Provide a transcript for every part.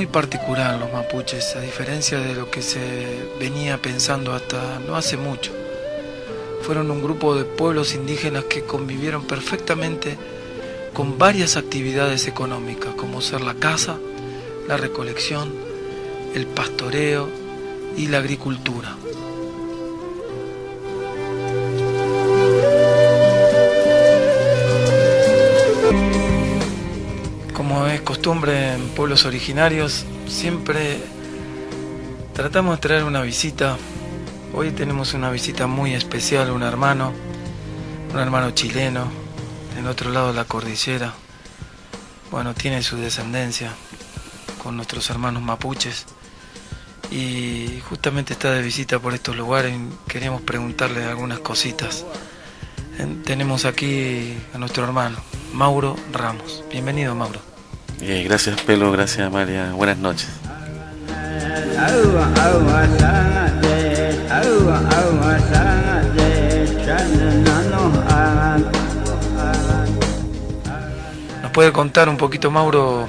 muy particular los mapuches, a diferencia de lo que se venía pensando hasta no hace mucho. Fueron un grupo de pueblos indígenas que convivieron perfectamente con varias actividades económicas, como ser la caza, la recolección, el pastoreo y la agricultura. Como es costumbre en pueblos originarios, siempre tratamos de traer una visita. Hoy tenemos una visita muy especial, un hermano chileno, del otro lado de la cordillera. Bueno, tiene su descendencia con nuestros hermanos mapuches y justamente está de visita por estos lugares y queremos preguntarle algunas cositas. Tenemos aquí a nuestro hermano, Mauro Ramos. Bienvenido, Mauro. Gracias, Pelo, gracias, Amalia. Buenas noches. ¿Nos puede contar un poquito, Mauro,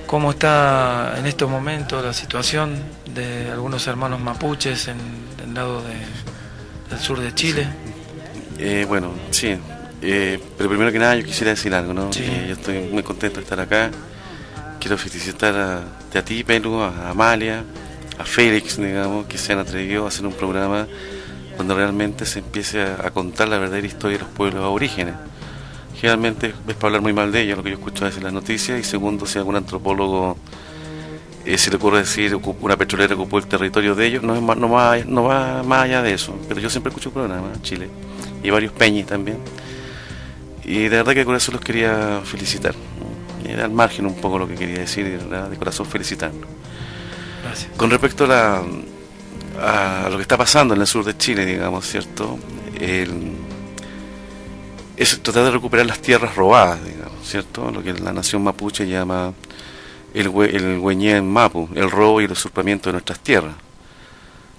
cómo está en estos momentos la situación de algunos hermanos mapuches en el lado del sur de Chile? Bueno, sí. Pero primero que nada yo quisiera decir algo, ¿no? Sí. Yo estoy muy contento de estar acá. Quiero felicitar a ti, Pelu, a Amalia, a Félix, digamos, que se han atrevido a hacer un programa donde realmente se empiece a contar la verdadera historia de los pueblos aborígenes. Generalmente es para hablar muy mal de ellos, lo que yo escucho a veces en las noticias, y segundo, si algún antropólogo se le ocurre decir una petrolera ocupó el territorio de ellos, no va más allá de eso. Pero yo siempre escucho programas en Chile, y varios peñis también. Y de verdad que de corazón los quería felicitar. Era al margen un poco lo que quería decir, de corazón felicitarlos. Gracias. Con respecto a lo que está pasando en el sur de Chile, digamos, ¿cierto? Es tratar de recuperar las tierras robadas, digamos, ¿cierto? Lo que la nación mapuche llama el Hueñén Mapu, el robo y el usurpamiento de nuestras tierras,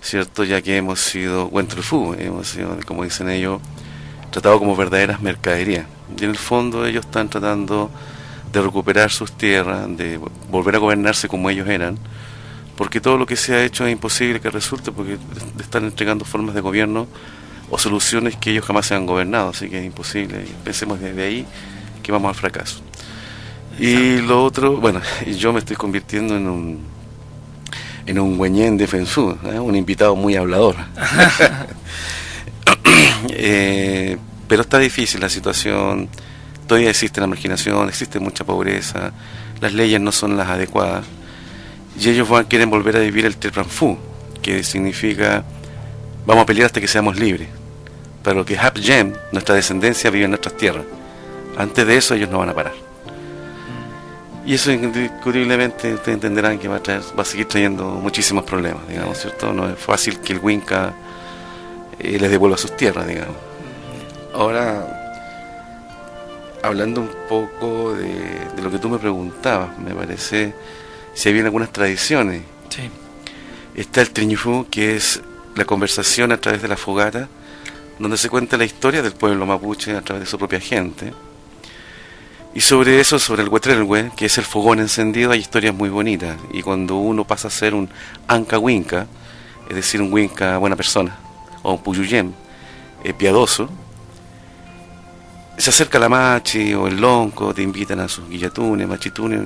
¿cierto? Ya que hemos sido Huentrefú, hemos sido, como dicen ellos, tratados como verdaderas mercaderías. Y en el fondo ellos están tratando de recuperar sus tierras, de volver a gobernarse como ellos eran, porque todo lo que se ha hecho es imposible que resulte, porque están entregando formas de gobierno o soluciones que ellos jamás se han gobernado, así que es imposible. Pensemos desde ahí que vamos al fracaso. Y lo otro, bueno, yo me estoy convirtiendo en un Hueñén defensor, un invitado muy hablador. Pero está difícil la situación, todavía existe la marginación, existe mucha pobreza, las leyes no son las adecuadas, y ellos quieren volver a vivir el Tepranfú, que significa vamos a pelear hasta que seamos libres. Para lo que Hap Jem, nuestra descendencia, vive en nuestras tierras. Antes de eso ellos no van a parar. Y eso indiscutiblemente ustedes entenderán que va a seguir trayendo muchísimos problemas, digamos, ¿cierto? No es fácil que el Winca les devuelva sus tierras, digamos. Ahora, hablando un poco de lo que tú me preguntabas, me parece si había algunas tradiciones. Sí. Está el Triñufú, que es la conversación a través de la fogata, donde se cuenta la historia del pueblo mapuche a través de su propia gente. Y sobre eso, sobre el Huetrelhue, que es el fogón encendido, hay historias muy bonitas. Y cuando uno pasa a ser un Anca Winca, es decir, un Winca buena persona, o un Puyuyem piadoso, se acerca la machi o el lonco, te invitan a sus guillatunes, machitunes,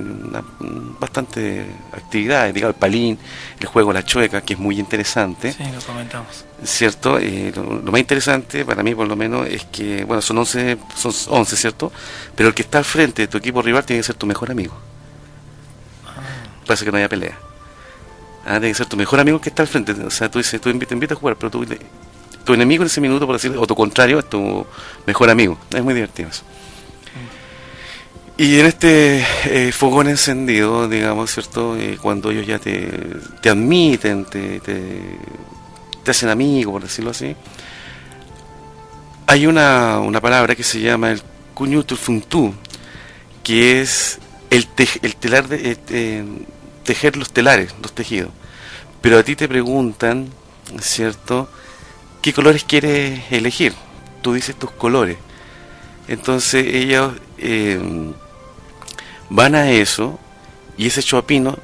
bastante actividades, digamos, el palín, el juego la chueca, que es muy interesante. Sí, lo comentamos. ¿Cierto? Lo más interesante, para mí por lo menos, es que, bueno, son 11, ¿cierto? Pero el que está al frente de tu equipo rival tiene que ser tu mejor amigo. Parece que no haya pelea. Tiene que ser tu mejor amigo que está al frente. O sea, tú dices, te invitas a jugar, pero tu enemigo en ese minuto, por decirlo, o tu contrario, es tu mejor amigo. Es muy divertido eso. Y en este fogón encendido, digamos, ¿cierto? Cuando ellos ya te admiten, te hacen amigo, por decirlo así, hay una palabra que se llama el cuñutufuntú, que es el telar tejer los telares, los tejidos. Pero a ti te preguntan, ¿cierto?, ¿qué colores quieres elegir? Tú dices tus colores. Entonces ellos van a eso, y ese choapino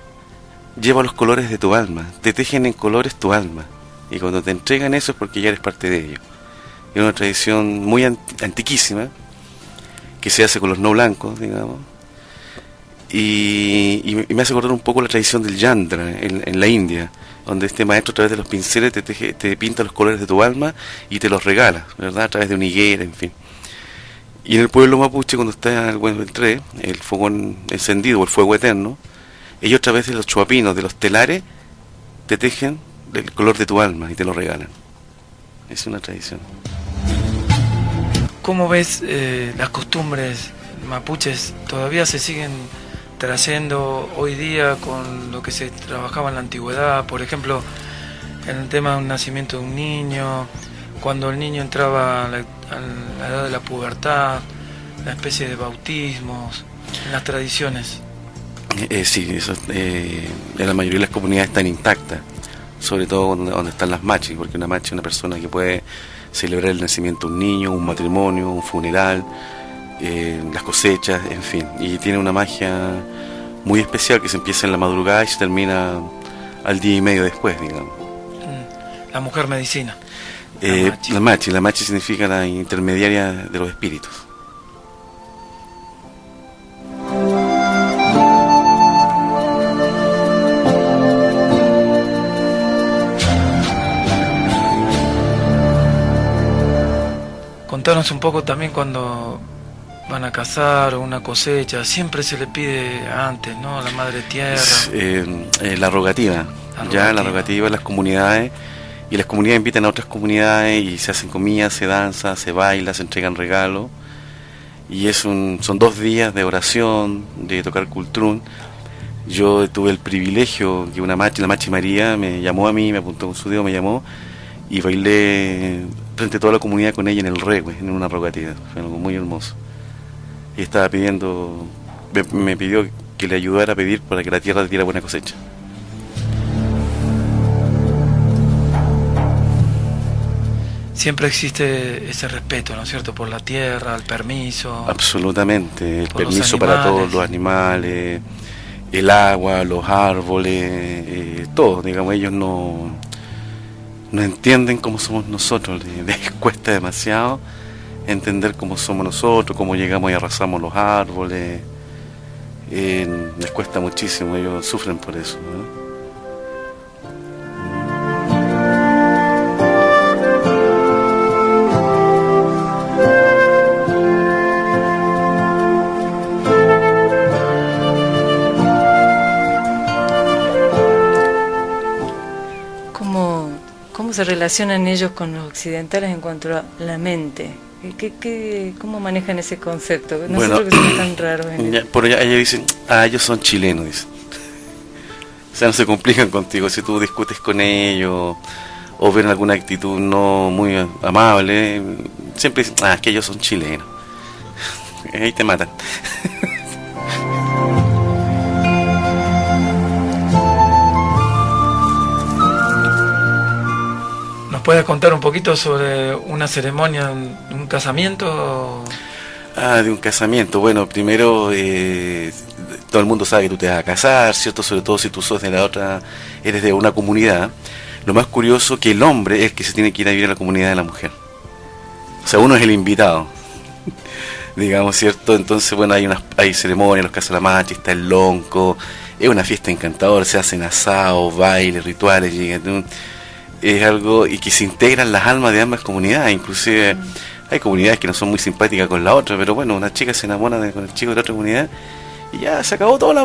lleva los colores de tu alma, te tejen en colores tu alma, y cuando te entregan eso es porque ya eres parte de ello. Es una tradición muy antiquísima, que se hace con los no blancos, digamos, y me hace acordar un poco la tradición del yandra en la India, donde este maestro a través de los pinceles te pinta los colores de tu alma y te los regala, ¿verdad? A través de una higuera, en fin. Y en el pueblo mapuche, cuando está el fogón encendido o el fuego eterno, ellos a través de los chuapinos, de los telares, te tejen el color de tu alma y te lo regalan. Es una tradición. ¿Cómo ves las costumbres mapuches? ¿Todavía se siguen trayendo hoy día con lo que se trabajaba en la antigüedad? Por ejemplo, en el tema de un nacimiento de un niño, cuando el niño entraba a la edad de la pubertad, la especie de bautismos, en las tradiciones. Sí, eso en la mayoría de las comunidades están intactas, sobre todo donde están las machis, porque una machi es una persona que puede celebrar el nacimiento de un niño, un matrimonio, un funeral, las cosechas, en fin, y tiene una magia muy especial que se empieza en la madrugada y se termina al día y medio después, digamos. La mujer medicina. La machi significa la intermediaria de los espíritus. Contanos un poco también cuando van a cazar o una cosecha, siempre se le pide antes, ¿no? A la madre tierra. La rogativa. Ya la rogativa en las comunidades, y las comunidades invitan a otras comunidades y se hacen comidas, se danza, se baila, se entregan regalos, y son 2 días de oración, de tocar cultrún. Yo tuve el privilegio que la machi María, me llamó a mí, me apuntó con su dedo, me llamó, y bailé frente a toda la comunidad con ella en el regüe, en una rogativa. Fue algo muy hermoso. Y estaba pidiendo, me pidió que le ayudara a pedir para que la tierra diera buena cosecha. Siempre existe ese respeto, ¿no es cierto?, por la tierra, el permiso. Absolutamente, el permiso para todos los animales, el agua, los árboles, todo. Digamos, ellos no entienden cómo somos nosotros, les cuesta demasiado entender cómo somos nosotros, cómo llegamos y arrasamos los árboles, les cuesta muchísimo, ellos sufren por eso, ¿no? ¿Cómo se relacionan ellos con los occidentales en cuanto a la mente? ¿Cómo manejan ese concepto? Nosotros que somos tan raros. Por allá ellos dicen, ellos son chilenos, dicen. O sea, no se complican contigo si tú discutes con ellos o ven alguna actitud no muy amable. Siempre dicen, es que ellos son chilenos. Ahí te matan. ¿Puedes contar un poquito sobre una ceremonia, un casamiento? De un casamiento. Bueno, primero todo el mundo sabe que tú te vas a casar, ¿cierto? Sobre todo si tú eres de una comunidad. Lo más curioso que el hombre es el que se tiene que ir a vivir a la comunidad de la mujer. O sea, uno es el invitado, digamos, ¿cierto? Entonces, bueno, hay ceremonias, los casalamachi, está el lonco, es una fiesta encantadora, se hacen asados, bailes, rituales, es algo y que se integran las almas de ambas comunidades. Inclusive hay comunidades que no son muy simpáticas con la otra, pero bueno, una chica se enamora con el chico de la otra comunidad y ya se acabó toda la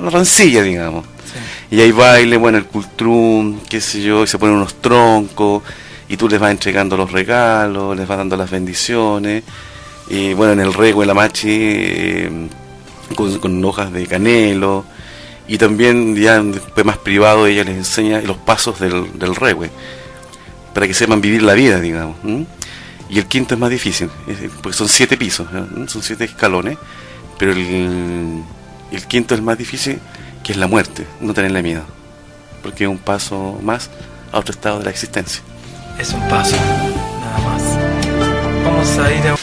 rencilla, digamos. Sí. Y hay baile, bueno, el cultrún, qué sé yo, y se ponen unos troncos y tú les vas entregando los regalos, les vas dando las bendiciones, y bueno, en el regüe la machi con hojas de canelo. Y también ya después más privado ella les enseña los pasos del regüe, para que sepan vivir la vida, digamos. Y el quinto es más difícil, porque son 7 pisos, ¿no? Son 7 escalones, pero el quinto es el más difícil, que es la muerte, no tenerle miedo, porque es un paso más a otro estado de la existencia. Es un paso, nada más. Vamos a ir a...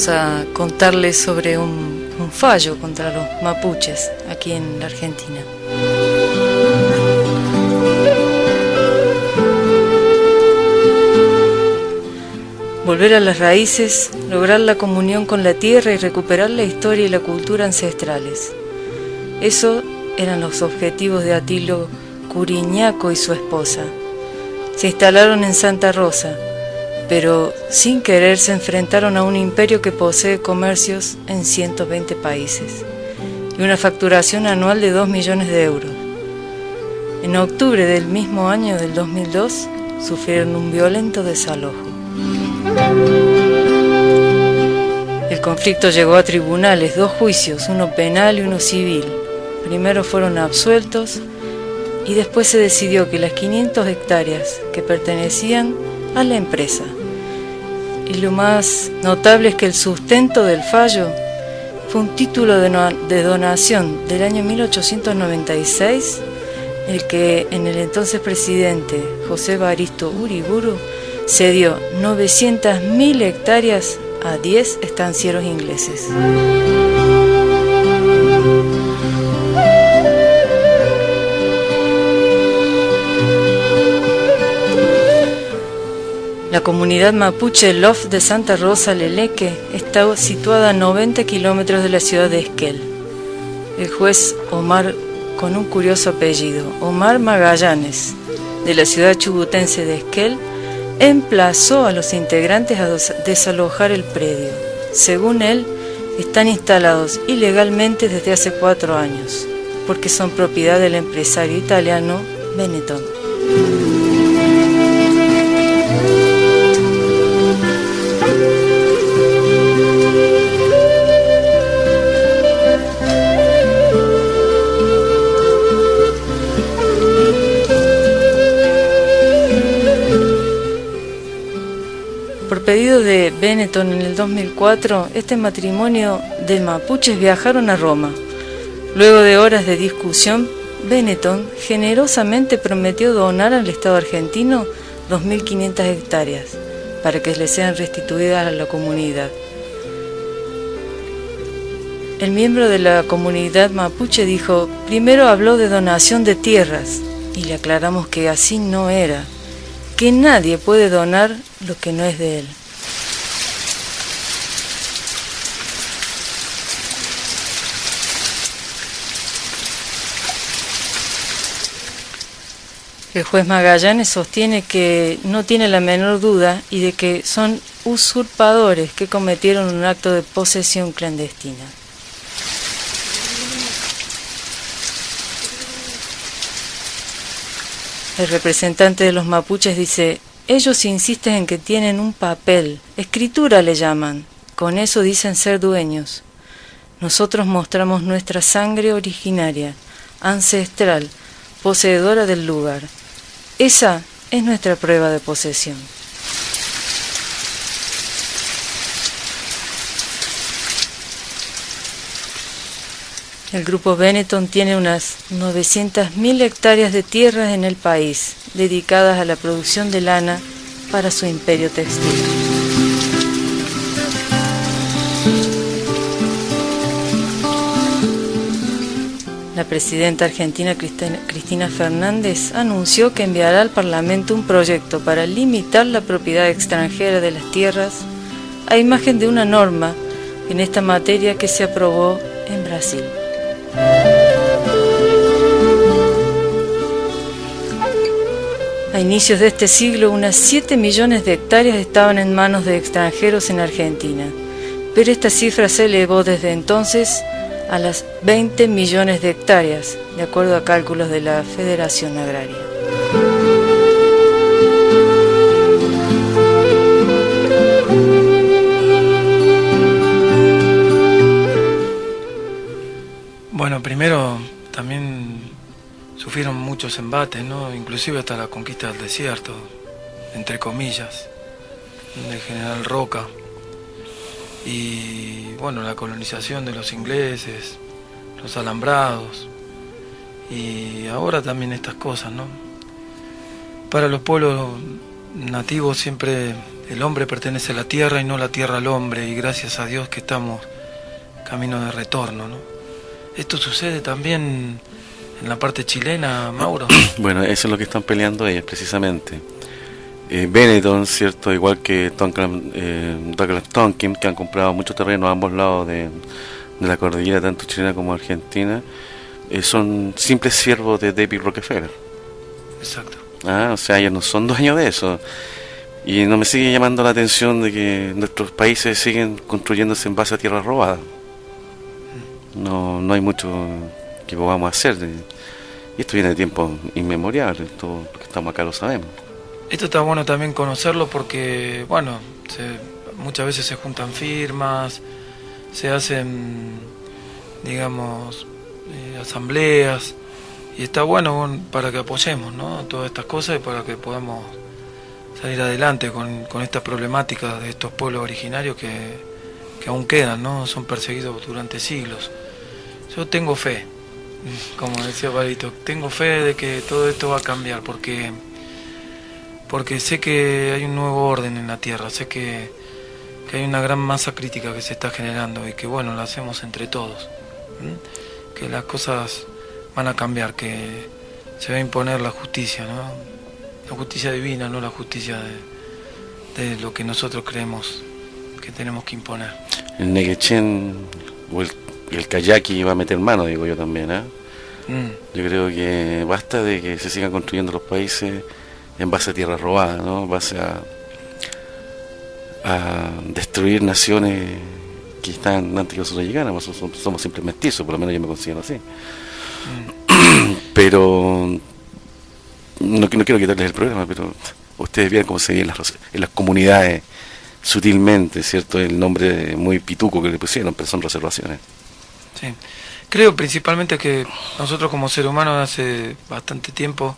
vamos a contarles sobre un fallo contra los mapuches aquí en la Argentina. Volver a las raíces, lograr la comunión con la tierra y recuperar la historia y la cultura ancestrales. Esos eran los objetivos de Atilo Curiñaco y su esposa. Se instalaron en Santa Rosa, pero sin querer se enfrentaron a un imperio que posee comercios en 120 países y una facturación anual de 2 millones de euros. En octubre del mismo año del 2002 sufrieron un violento desalojo. El conflicto llegó a tribunales, 2 juicios, uno penal y uno civil. Primero fueron absueltos y después se decidió que las 500 hectáreas que pertenecían a la empresa. Y lo más notable es que el sustento del fallo fue un título de donación del año 1896, el que en el entonces presidente José Evaristo Uriburu cedió 900.000 hectáreas a 10 estancieros ingleses. La comunidad mapuche Lof de Santa Rosa Leleque está situada a 90 kilómetros de la ciudad de Esquel. El juez Omar, con un curioso apellido, Omar Magallanes, de la ciudad chubutense de Esquel, emplazó a los integrantes a desalojar el predio. Según él, están instalados ilegalmente desde hace 4 años, porque son propiedad del empresario italiano Benetton. Por pedido de Benetton en el 2004, este matrimonio de mapuches viajaron a Roma. Luego de horas de discusión, Benetton generosamente prometió donar al Estado argentino 2.500 hectáreas para que les sean restituidas a la comunidad. El miembro de la comunidad mapuche dijo: primero habló de donación de tierras, y le aclaramos que así no era, que nadie puede donar lo que no es de él. El juez Magallanes sostiene que no tiene la menor duda y de que son usurpadores que cometieron un acto de posesión clandestina. El representante de los mapuches dice: ellos insisten en que tienen un papel, escritura le llaman, con eso dicen ser dueños. Nosotros mostramos nuestra sangre originaria, ancestral, poseedora del lugar. Esa es nuestra prueba de posesión. El grupo Benetton tiene unas 900.000 hectáreas de tierras en el país, dedicadas a la producción de lana para su imperio textil. La presidenta argentina Cristina Fernández anunció que enviará al Parlamento un proyecto para limitar la propiedad extranjera de las tierras a imagen de una norma en esta materia que se aprobó en Brasil. A inicios de este siglo, unas 7 millones de hectáreas estaban en manos de extranjeros en Argentina, pero esta cifra se elevó desde entonces a las 20 millones de hectáreas, de acuerdo a cálculos de la Federación Agraria. Bueno, primero también sufrieron muchos embates, ¿no? Inclusive hasta la conquista del desierto, entre comillas, del general Roca. Y bueno, la colonización de los ingleses, los alambrados, y ahora también estas cosas, ¿no? Para los pueblos nativos siempre el hombre pertenece a la tierra y no la tierra al hombre, y gracias a Dios que estamos camino de retorno, ¿no? Esto sucede también en la parte chilena, Mauro. Bueno, eso es lo que están peleando ellos precisamente. Benetton, cierto, igual que Douglas Tonkin, que han comprado mucho terreno a ambos lados de la cordillera, tanto chilena como argentina, son simples siervos de David Rockefeller. Exacto. O sea, ellos no son dueños de eso. Y no me sigue llamando la atención de que nuestros países siguen construyéndose en base a tierras robadas. No hay mucho que podamos hacer. Y esto viene de tiempos inmemoriales, todos los que estamos acá lo sabemos. Esto está bueno también conocerlo porque, bueno, muchas veces se juntan firmas, se hacen, digamos, asambleas, y está bueno para que apoyemos, ¿no?, todas estas cosas y para que podamos salir adelante con esta problemática de estos pueblos originarios que aún quedan, ¿no?, son perseguidos durante siglos. Yo tengo fe, como decía Palito, tengo fe de que todo esto va a cambiar, porque sé que hay un nuevo orden en la tierra, sé que hay una gran masa crítica que se está generando y que, bueno, la hacemos entre todos, que las cosas van a cambiar, que se va a imponer la justicia, ¿no?, la justicia divina, no la justicia de lo que nosotros creemos que tenemos que imponer. El Neguechen o el Kayaki va a meter mano, digo yo también, ¿eh? Yo creo que basta de que se sigan construyendo los países en base a tierra robada, ¿no?, en base a destruir naciones que están antes que nosotros llegáramos. Somos simples mestizos, por lo menos yo me considero así. Pero no quiero quitarles el programa, pero ustedes vean cómo se ve en las comunidades sutilmente, ¿cierto?, el nombre muy pituco que le pusieron, pero son reservaciones. Sí, creo principalmente que nosotros como seres humanos hace bastante tiempo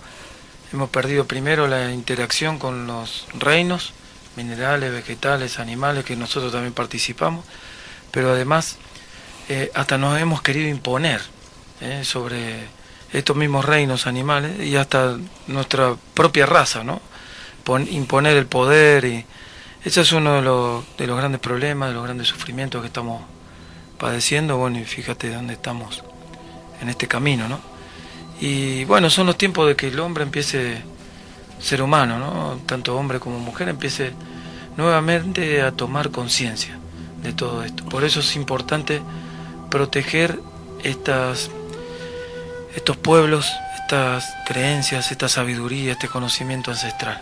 hemos perdido primero la interacción con los reinos minerales, vegetales, animales, que nosotros también participamos, pero además hasta nos hemos querido imponer sobre estos mismos reinos animales y hasta nuestra propia raza, ¿no?, imponer el poder, y ese es uno de los grandes problemas, de los grandes sufrimientos que estamos padeciendo. Bueno, y fíjate dónde estamos en este camino, ¿no? Y bueno, son los tiempos de que el hombre empiece, ser humano, ¿no?, tanto hombre como mujer, empiece nuevamente a tomar conciencia de todo esto. Por eso es importante proteger estos pueblos, estas creencias, esta sabiduría, este conocimiento ancestral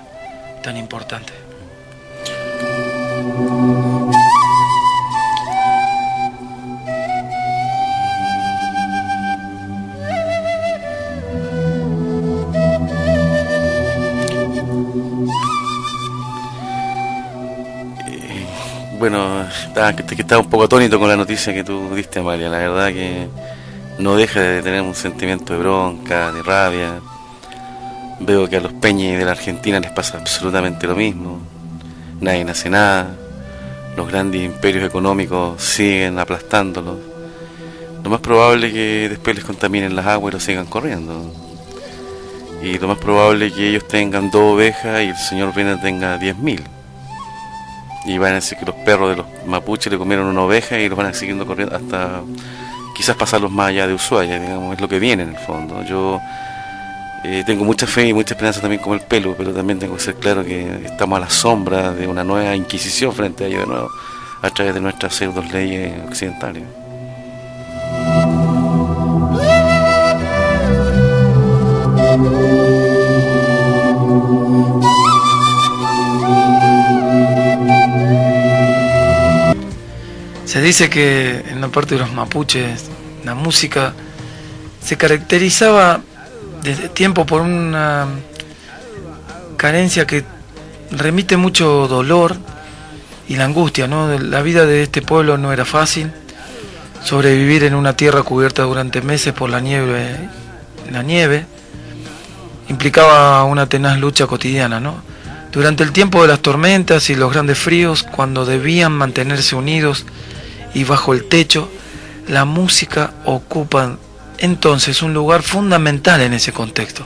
tan importante. Bueno, estaba un poco atónito con la noticia que tú diste, Amalia. La verdad que no deja de tener un sentimiento de bronca, de rabia. Veo que a los peñes de la Argentina les pasa absolutamente lo mismo. Nadie hace nada. Los grandes imperios económicos siguen aplastándolos. Lo más probable es que después les contaminen las aguas y los sigan corriendo. Y lo más probable es que ellos tengan 2 ovejas y el señor Reina tenga 10.000. Y van a decir que los perros de los mapuches le comieron una oveja y los van a seguir corriendo hasta quizás pasarlos más allá de Ushuaia, digamos, es lo que viene en el fondo. Yo tengo mucha fe y mucha esperanza también como el pelo, pero también tengo que ser claro que estamos a la sombra de una nueva inquisición frente a ellos de nuevo, a través de nuestras pseudo leyes occidentales. Se dice que en la parte de los mapuches la música se caracterizaba desde tiempo por una carencia que remite mucho dolor y la angustia, ¿no? La vida de este pueblo no era fácil. Sobrevivir en una tierra cubierta durante meses por la nieve implicaba una tenaz lucha cotidiana, ¿no? Durante el tiempo de las tormentas y los grandes fríos, cuando debían mantenerse unidos y bajo el techo, la música ocupa entonces un lugar fundamental en ese contexto.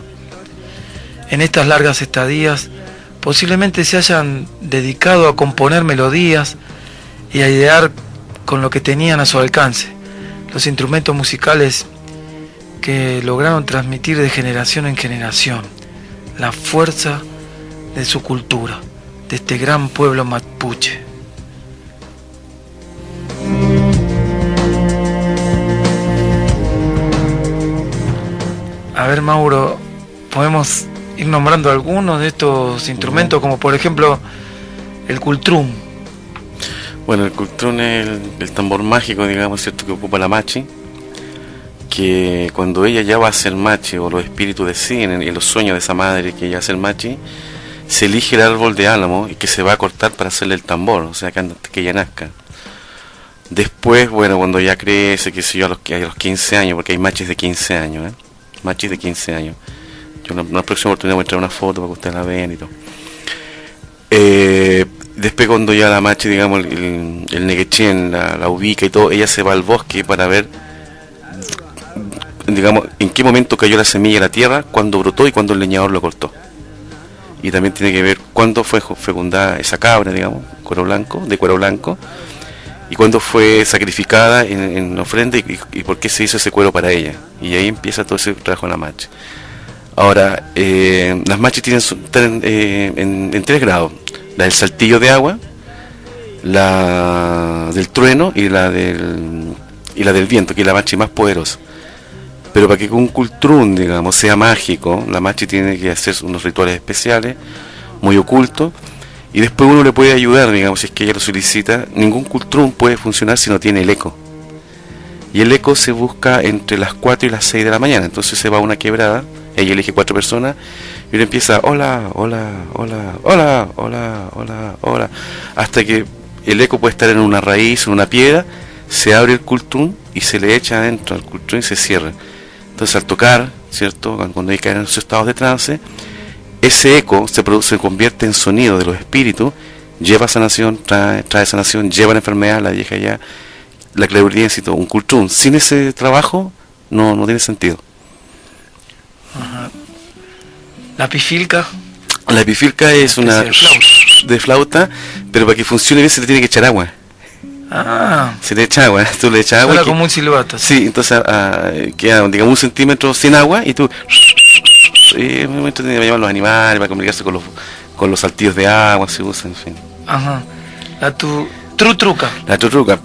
En estas largas estadías posiblemente se hayan dedicado a componer melodías y a idear con lo que tenían a su alcance, los instrumentos musicales que lograron transmitir de generación en generación la fuerza de su cultura, de este gran pueblo mapuche. A ver, Mauro, podemos ir nombrando algunos de estos instrumentos, como por ejemplo el cultrún. Bueno, el cultrún es el tambor mágico, digamos, ¿cierto?, que ocupa la machi, que cuando ella ya va a ser machi, o los espíritus deciden en los sueños de esa madre que ella va a ser machi, se elige el árbol de álamo y que se va a cortar para hacerle el tambor, o sea, que ella nazca. Después, bueno, cuando ya crece, que sé yo, a los 15 años, porque hay machis de 15 años, machis de 15 años. Yo en una próxima oportunidad voy a traer una foto para que ustedes la vean y todo. Después cuando ya la machi, digamos, el neguechén la ubica y todo, ella se va al bosque para ver, digamos, en qué momento cayó la semilla a la tierra, cuándo brotó y cuándo el leñador lo cortó. Y también tiene que ver cuándo fue fecundada esa cabra, digamos, de cuero blanco, y cuándo fue sacrificada en ofrenda y por qué se hizo ese cuero para ella. Y ahí empieza todo ese trabajo en la machi. Ahora, las machis están en 3 grados: la del saltillo de agua, la del trueno y la del viento, que es la machi más poderosa. Pero para que un cultrún, digamos, sea mágico, la machi tiene que hacer unos rituales especiales, muy ocultos, y después uno le puede ayudar, digamos, si es que ella lo solicita. Ningún cultrún puede funcionar si no tiene el eco. Y el eco se busca entre las 4 y las 6 de la mañana. Entonces se va a una quebrada, ella elige 4 personas, y uno empieza, hola, hola, hola, hola, hola, hola, hola, hasta que el eco puede estar en una raíz, en una piedra, se abre el cultrún y se le echa adentro al cultrún y se cierra. Entonces al tocar, ¿cierto?, cuando hay que caer en esos estados de trance, ese eco se convierte en sonido de los espíritus, lleva sanación, trae sanación, lleva la enfermedad, la deja ya, la clarividencia y todo. Un cultrún sin ese trabajo no tiene sentido. Ajá. La pifilca. La pifilca es una de flauta, pero para que funcione bien se le tiene que echar agua. Se le echa agua, tú le echas agua. Como un silbato. Sí, entonces queda, digamos, 1 centímetro sin agua y tú. Y en un momento tiene que llamar los animales para comunicarse con los saltillos de agua, se usa, en fin. Ajá. La trutruca. La trutruca.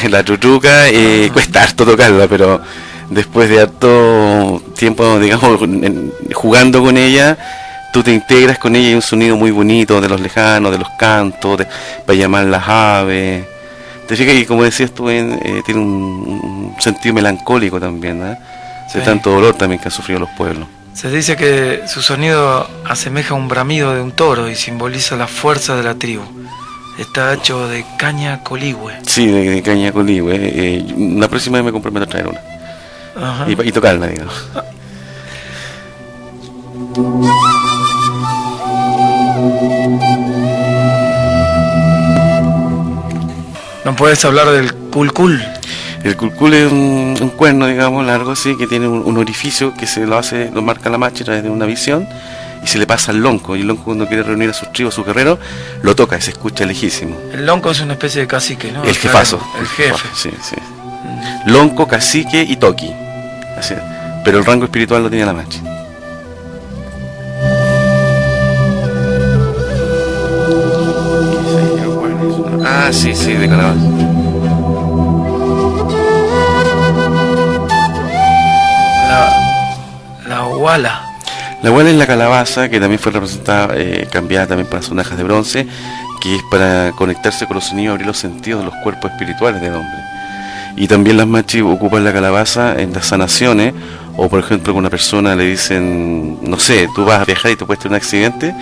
La trutruca cuesta harto tocarla, pero después de harto tiempo, digamos, jugando con ella, tú te integras con ella y hay un sonido muy bonito de los lejanos, de los cantos, para llamar las aves. Te fijas que, como decías tú, tiene un sentido melancólico también, ¿eh? De tanto dolor también que han sufrido los pueblos. Se dice que su sonido asemeja un bramido de un toro y simboliza la fuerza de la tribu. Está hecho de caña coligüe. Sí, de caña coligüe. La próxima vez me comprometo a traer una. Ajá. Y tocarla, digamos. ¿No puedes hablar del culcul? El culcul es un cuerno, digamos, largo así, que tiene un orificio que lo marca la machi a través de una visión y se le pasa al lonco. Y el lonco, cuando quiere reunir a sus tribus, a sus guerreros, lo toca y se escucha lejísimo. El lonco es una especie de cacique, ¿no? El jefazo. El jefe. Sí, sí. Lonco, cacique y toqui. Así. Pero el rango espiritual lo tiene la machi. Sí, de calabaza. La huala. La huala es la calabaza, que también fue representada, cambiada también para sonajas de bronce, que es para conectarse con los sonidos, abrir los sentidos de los cuerpos espirituales del hombre. Y también las machis ocupan la calabaza en las sanaciones, o por ejemplo, con una persona le dicen, no sé, tú vas a viajar y te puedes tener un accidente,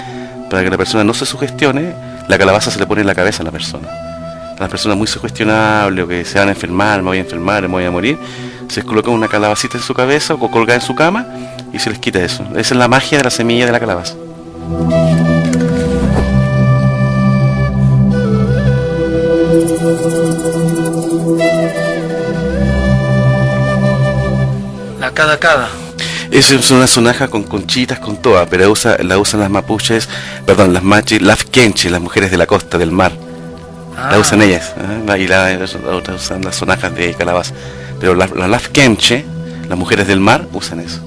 para que la persona no se sugestione, la calabaza se le pone en la cabeza a la persona. Las personas muy sugestionables o que se van a enfermar, me voy a enfermar, me voy a morir, se coloca una calabacita en su cabeza o colgada en su cama y se les quita eso. Esa es la magia de la semilla de la calabaza. La cada. Es una sonaja con conchitas, con todas, pero la usan las mapuches, perdón, las machi, las quenche, las mujeres de la costa, del mar. La usan ellas, y las otras usan las sonajas de calabaza. Pero las lafkenche, las mujeres del mar, usan eso.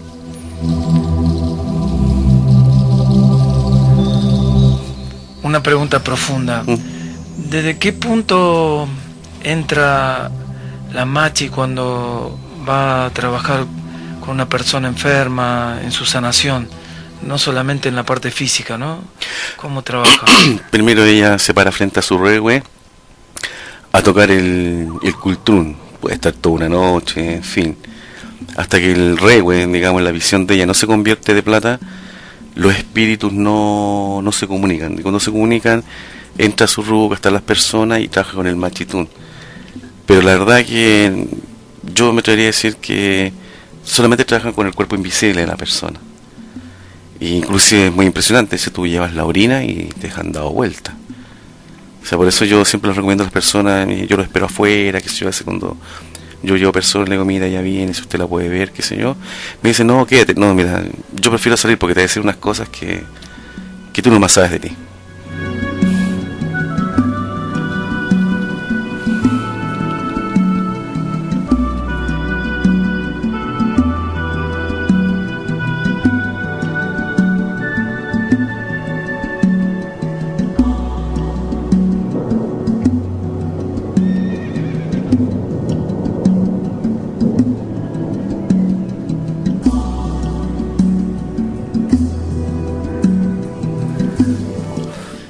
Una pregunta profunda. ¿Desde qué punto entra la machi cuando va a trabajar con una persona enferma en su sanación? No solamente en la parte física, ¿no? ¿Cómo trabaja? Primero ella se para frente a su regue a tocar el cultrún. Puede estar toda una noche, en fin. Hasta que el regue, digamos, la visión de ella no se convierte de plata, los espíritus no se comunican. Y cuando se comunican, entra a su ruca, están las personas y trabaja con el machitún. Pero la verdad que yo me atrevería a decir que solamente trabajan con el cuerpo invisible de la persona. E inclusive es muy impresionante, si tú llevas la orina y te dejan dado vuelta. O sea, por eso yo siempre les recomiendo a las personas, yo lo espero afuera, que sé yo, hace cuando yo llevo personas, le digo, mira, ya viene, si usted la puede ver, qué sé yo. Me dicen, no, quédate, no, mira, yo prefiero salir porque te voy a decir unas cosas que tú no más sabes de ti.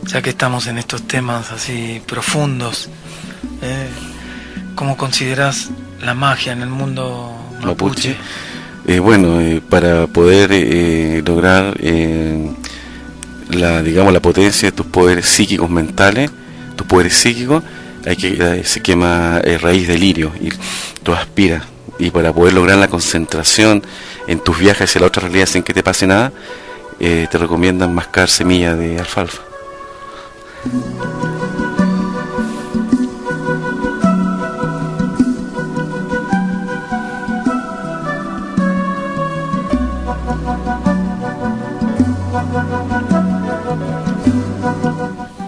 Ya que estamos en estos temas así profundos, ¿cómo consideras la magia en el mundo mapuche? Para poder lograr la potencia de tus poderes psíquicos mentales, tus poderes psíquicos, se quema raíz de lirio y tú aspiras. Y para poder lograr la concentración en tus viajes hacia la otra realidad sin que te pase nada, te recomiendan mascar semilla de alfalfa.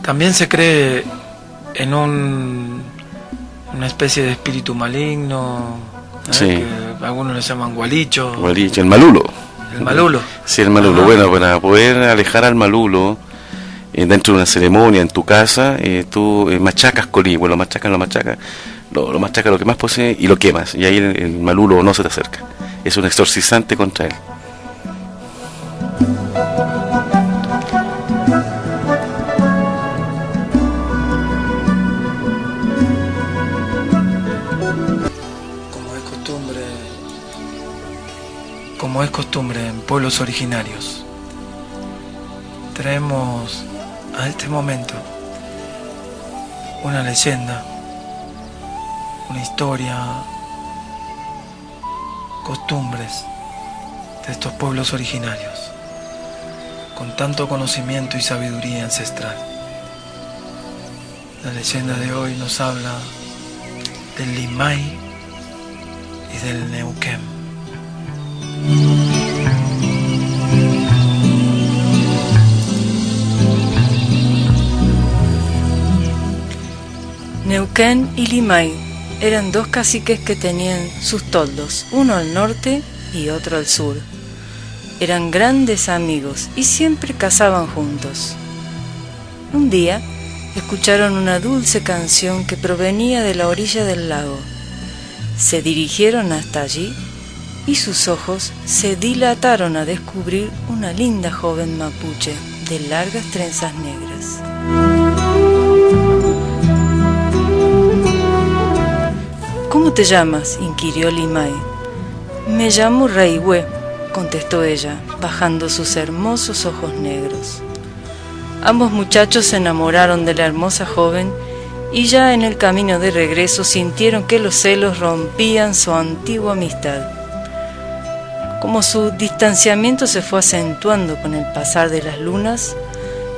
También se cree en una especie de espíritu maligno, sí, que algunos le llaman gualicho. Gualicho, el malulo. El malulo. Sí, el malulo. Ajá. Bueno, para poder alejar al malulo dentro de una ceremonia en tu casa, tú machacas colí, lo machacas lo que más posee y lo quemas, y ahí el malulo no se te acerca. Es un exorcizante contra él. Como es costumbre en pueblos originarios, traemos a este momento una leyenda, una historia, costumbres de estos pueblos originarios, con tanto conocimiento y sabiduría ancestral. La leyenda de hoy nos habla del Limay y del Neuquén. Neuquén y Limay eran dos caciques que tenían sus toldos, uno al norte y otro al sur. Eran grandes amigos y siempre cazaban juntos. Un día escucharon una dulce canción que provenía de la orilla del lago. Se dirigieron hasta allí y sus ojos se dilataron a descubrir una linda joven mapuche de largas trenzas negras. ¿Cómo te llamas?, inquirió Limay. Me llamo Raihue, contestó ella, bajando sus hermosos ojos negros. Ambos muchachos se enamoraron de la hermosa joven y ya en el camino de regreso sintieron que los celos rompían su antigua amistad. Como su distanciamiento se fue acentuando con el pasar de las lunas,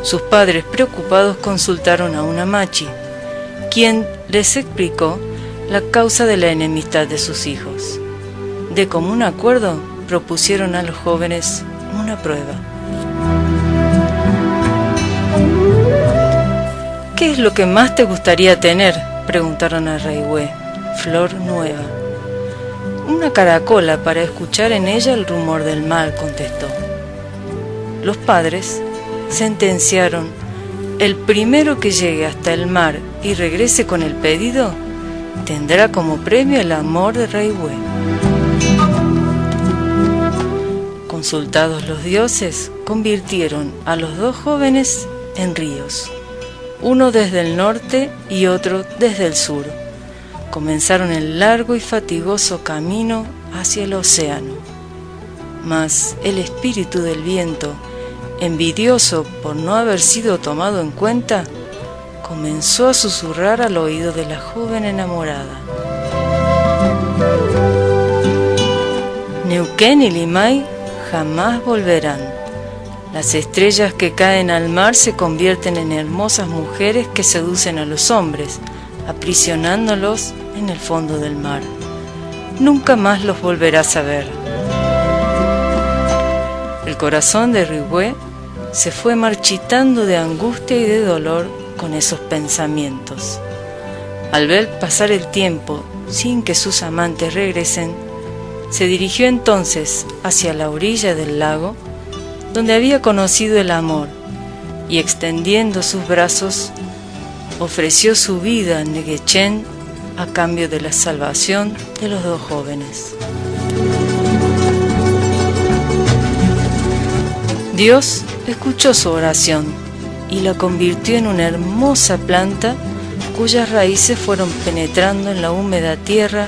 sus padres preocupados consultaron a una machi, quien les explicó la causa de la enemistad de sus hijos. De común acuerdo, propusieron a los jóvenes una prueba. ¿Qué es lo que más te gustaría tener?, preguntaron a Raigüe. Flor nueva. Una caracola para escuchar en ella el rumor del mal, contestó. Los padres sentenciaron: el primero que llegue hasta el mar y regrese con el pedido tendrá como premio el amor de Raigüe. Consultados los dioses, convirtieron a los dos jóvenes en ríos, uno desde el norte y otro desde el sur. Comenzaron el largo y fatigoso camino hacia el océano. Mas el espíritu del viento, envidioso por no haber sido tomado en cuenta, comenzó a susurrar al oído de la joven enamorada. Neuquén y Limay jamás volverán. Las estrellas que caen al mar se convierten en hermosas mujeres que seducen a los hombres, aprisionándolos en el fondo del mar. Nunca más los volverás a ver. El corazón de Raigüe se fue marchitando de angustia y de dolor con esos pensamientos. Al ver pasar el tiempo sin que sus amantes regresen, se dirigió entonces hacia la orilla del lago donde había conocido el amor, y extendiendo sus brazos ofreció su vida a Neguechén a cambio de la salvación de los dos jóvenes. Dios escuchó su oración y la convirtió en una hermosa planta cuyas raíces fueron penetrando en la húmeda tierra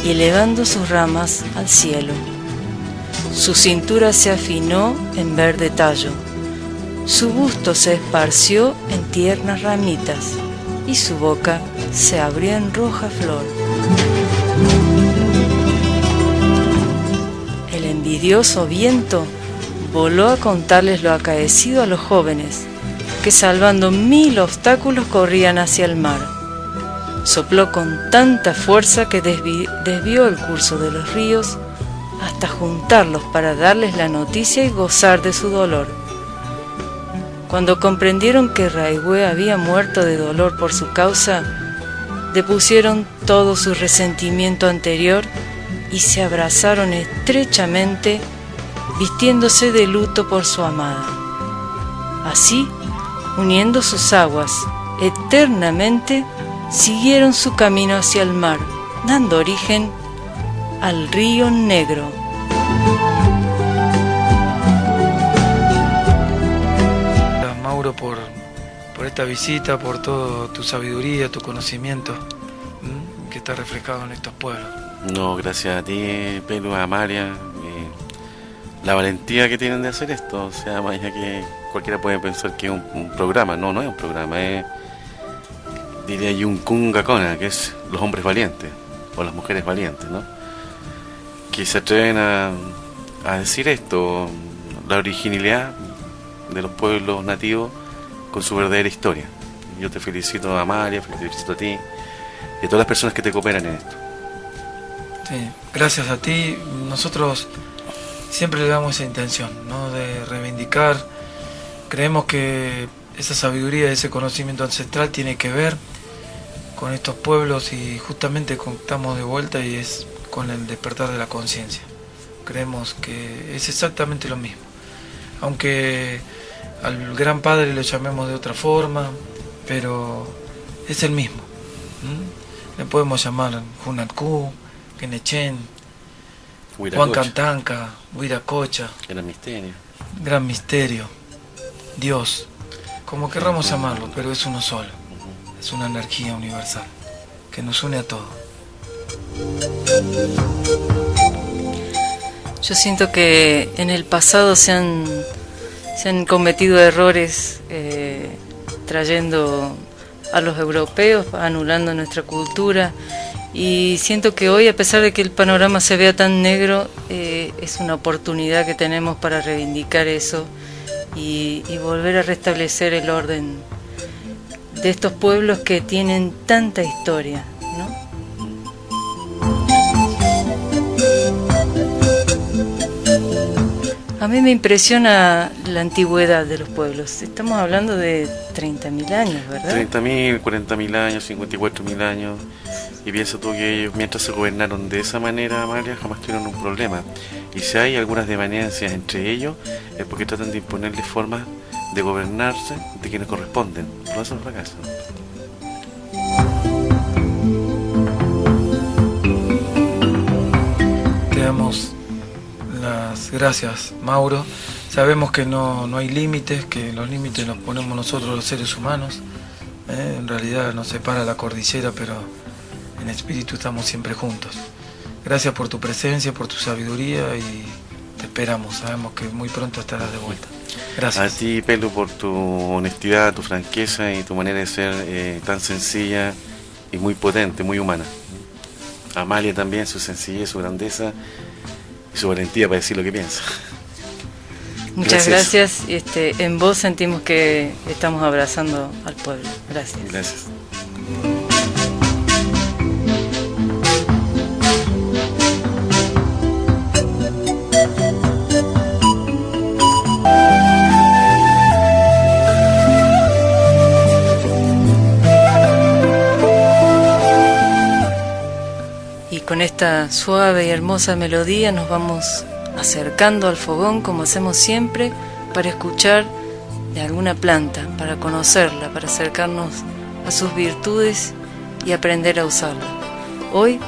y elevando sus ramas al cielo. Su cintura se afinó en verde tallo, su busto se esparció en tiernas ramitas y su boca se abrió en roja flor. El envidioso viento voló a contarles lo acaecido a los jóvenes, que salvando 1000 obstáculos corrían hacia el mar. Sopló con tanta fuerza que desvió el curso de los ríos hasta juntarlos para darles la noticia y gozar de su dolor. Cuando comprendieron que Raigüe había muerto de dolor por su causa, depusieron todo su resentimiento anterior y se abrazaron estrechamente, vistiéndose de luto por su amada. Así, uniendo sus aguas eternamente, siguieron su camino hacia el mar, dando origen al río Negro. Gracias, Mauro, por esta visita, por toda tu sabiduría, tu conocimiento que está reflejado en estos pueblos. No, gracias a ti, Pelu, a María, la valentía que tienen de hacer esto. O sea, más allá que cualquiera puede pensar que es un programa. No es un programa, es, diría yo, un Kungakona, que es los hombres valientes, o las mujeres valientes, ¿no? Que se atreven a decir esto, la originalidad de los pueblos nativos con su verdadera historia. Yo te felicito a María, te felicito a ti y a todas las personas que te cooperan en esto. Sí, gracias a ti. Nosotros siempre le damos esa intención, ¿no?, de reivindicar. Creemos que esa sabiduría, ese conocimiento ancestral tiene que ver con estos pueblos y justamente estamos de vuelta y es con el despertar de la conciencia. Creemos que es exactamente lo mismo, aunque al Gran Padre lo llamemos de otra forma, pero es el mismo. Le podemos llamar Hunatku, Quenechén, Huancantanca, Huiracocha, Gran Misterio, Dios, como querramos llamarlo, pero es uno solo. Es una energía universal que nos une a todos. Yo siento que en el pasado se han cometido errores trayendo a los europeos, anulando nuestra cultura, y siento que hoy, a pesar de que el panorama se vea tan negro, es una oportunidad que tenemos para reivindicar eso y volver a restablecer el orden de estos pueblos que tienen tanta historia, ¿no? A mí me impresiona la antigüedad de los pueblos. Estamos hablando de 30.000 años, ¿verdad? 30.000, 40.000 años, 54.000 años. Y piensa tú que ellos, mientras se gobernaron de esa manera, Amalia, jamás tuvieron un problema. Y si hay algunas devanencias entre ellos, es porque tratan de imponerles formas de gobernarse de quienes corresponden. Por eso fracasan. Te damos las gracias, Mauro. Sabemos que no hay límites, que los límites los ponemos nosotros los seres humanos. En realidad nos separa la cordillera, pero en espíritu estamos siempre juntos. Gracias por tu presencia, por tu sabiduría y te esperamos. Sabemos que muy pronto estarás de vuelta. Gracias. A ti, Pelu, por tu honestidad, tu franqueza y tu manera de ser tan sencilla y muy potente, muy humana. Amalia también, su sencillez, su grandeza y su valentía para decir lo que piensa. Muchas gracias. En vos sentimos que estamos abrazando al pueblo. Gracias. Gracias. Y con esta suave y hermosa melodía nos vamos acercando al fogón como hacemos siempre para escuchar de alguna planta, para conocerla, para acercarnos a sus virtudes y aprender a usarla. Hoy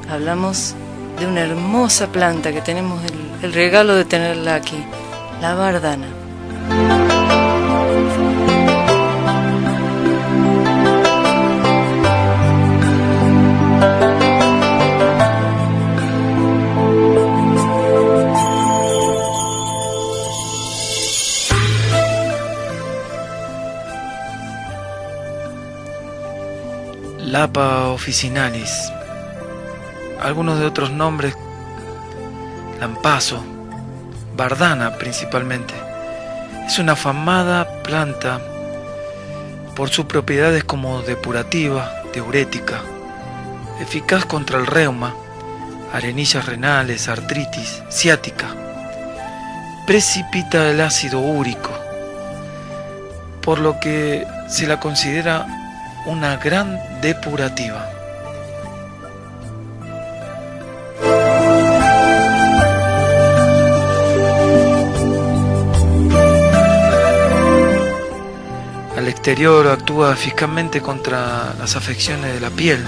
hablamos de una hermosa planta que tenemos el regalo de tenerla aquí, la bardana. Lapa officinalis, algunos de otros nombres, lampazo, bardana principalmente. Es una afamada planta por sus propiedades como depurativa, diurética, eficaz contra el reuma, arenillas renales, artritis, ciática. Precipita el ácido úrico, por lo que se la considera una gran depurativa. Al exterior actúa eficazmente contra las afecciones de la piel,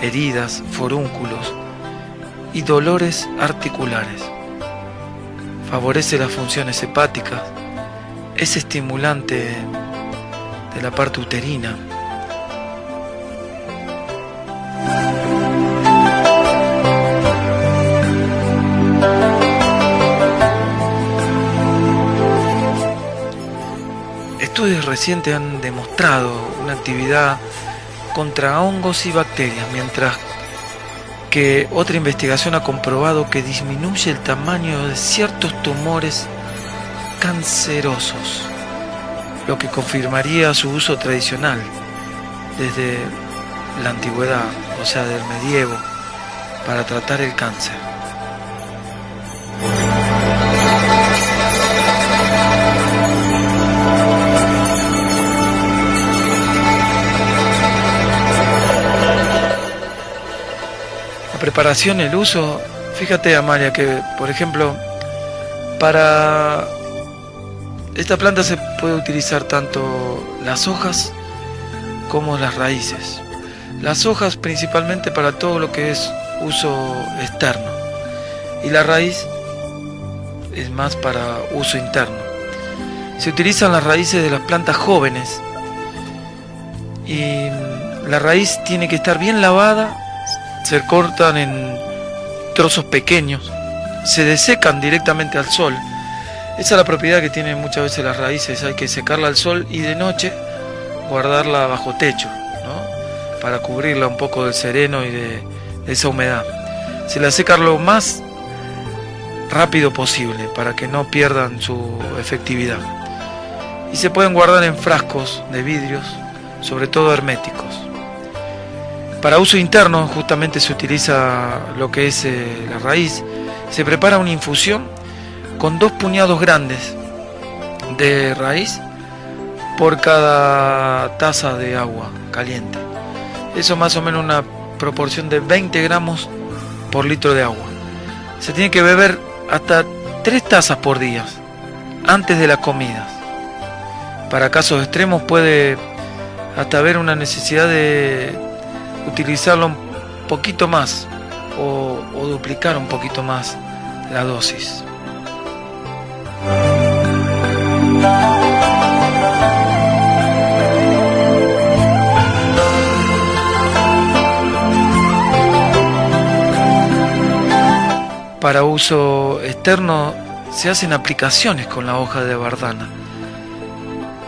heridas, forúnculos y dolores articulares. Favorece las funciones hepáticas, es estimulante de la parte uterina. Estudios recientes han demostrado una actividad contra hongos y bacterias, mientras que otra investigación ha comprobado que disminuye el tamaño de ciertos tumores cancerosos, lo que confirmaría su uso tradicional desde la antigüedad, o sea, del medievo, para tratar el cáncer. La preparación, el uso, fíjate, Amalia, que por ejemplo para esta planta se puede utilizar tanto las hojas como las raíces. Las hojas principalmente para todo lo que es uso externo y la raíz es más para uso interno. Se utilizan las raíces de las plantas jóvenes y la raíz tiene que estar bien lavada. Se cortan en trozos pequeños, se desecan directamente al sol. Esa es la propiedad que tienen muchas veces las raíces, hay que secarla al sol y de noche guardarla bajo techo, ¿no? Para cubrirla un poco del sereno y de esa humedad. Se la seca lo más rápido posible para que no pierdan su efectividad. Y se pueden guardar en frascos de vidrios, sobre todo herméticos. Para uso interno justamente se utiliza lo que es la raíz. Se prepara una infusión con 2 puñados grandes de raíz por cada taza de agua caliente. Eso más o menos una proporción de 20 gramos por litro de agua. Se tiene que beber hasta 3 tazas por día antes de las comidas. Para casos extremos puede hasta haber una necesidad de utilizarlo un poquito más o duplicar un poquito más la dosis. Para uso externo se hacen aplicaciones con la hoja de bardana,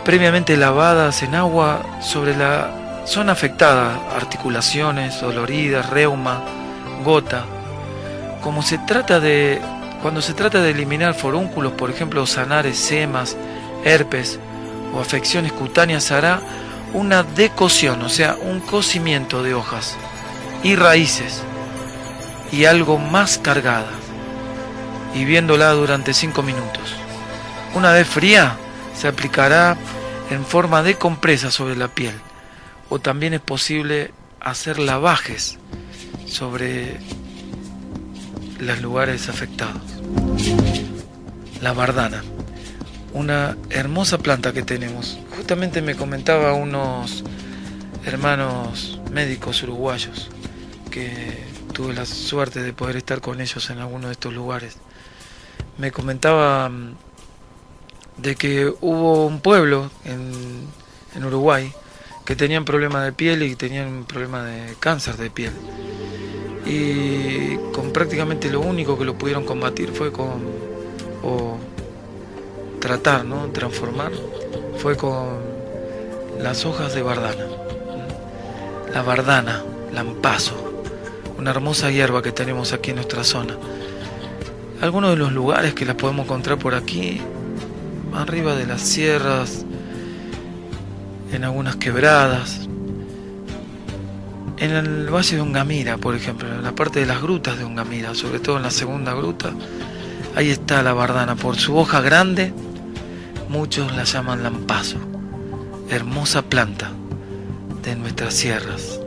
previamente lavadas en agua sobre la zona afectada, articulaciones doloridas, reuma, gota. Cuando se trata de eliminar forúnculos, por ejemplo, sanar eczemas, herpes o afecciones cutáneas, se hará una decocción, o sea, un cocimiento de hojas y raíces y algo más cargadas, hirviéndola durante 5 minutos. Una vez fría, se aplicará en forma de compresa sobre la piel, o también es posible hacer lavajes sobre los lugares afectados. La bardana, una hermosa planta que tenemos. Justamente me comentaba unos hermanos médicos uruguayos que tuve la suerte de poder estar con ellos en alguno de estos lugares. Me comentaba de que hubo un pueblo en Uruguay que tenían problemas de piel y tenían un problema de cáncer de piel. Y con prácticamente lo único que lo pudieron combatir fue tratar, ¿no? Transformar, fue con las hojas de bardana. La bardana, lampazo, una hermosa hierba que tenemos aquí en nuestra zona. Algunos de los lugares que las podemos encontrar por aquí, arriba de las sierras, en algunas quebradas, en el valle de Ongamira, por ejemplo, en la parte de las grutas de Ongamira, sobre todo en la segunda gruta, ahí está la bardana. Por su hoja grande, muchos la llaman lampazo, hermosa planta de nuestras sierras.